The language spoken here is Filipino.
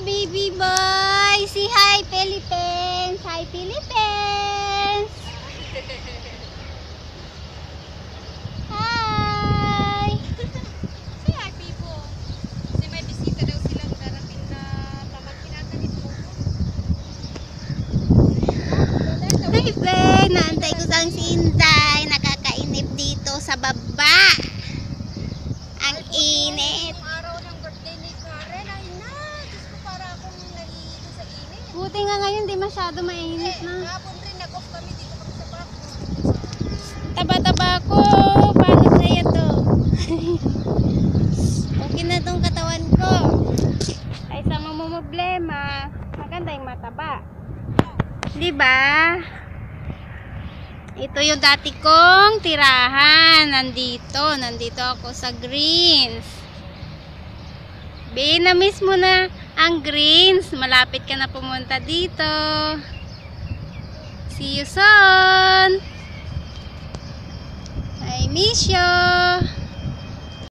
baby boy. Say hi, Philippines. Hi, Philippines. Hi. Say hi, people. Kasi may bisita daw silang darating na pamangkin natin ito. Hi, Ben. Naantay ko sang Sinday. Nakakainip dito sa baba. Ang init. Yung araw ng birthday ni Karen, ay na. Diyos ko, para akong nahihilo sa init. Buti nga ngayon, di masyado mainit na. Kahapon rin, nag-off kami dito kami sa back. Taba-taba ko. Paano sa'yo to? Okay na tong katawan ko. Ay, sa mamumblema, maganda yung mataba. Diba? Ito yung dati kong tirahan. Nandito ako sa Greens. Binamiss mo na ang Greens. Malapit ka na pumunta dito. See you soon. I miss you.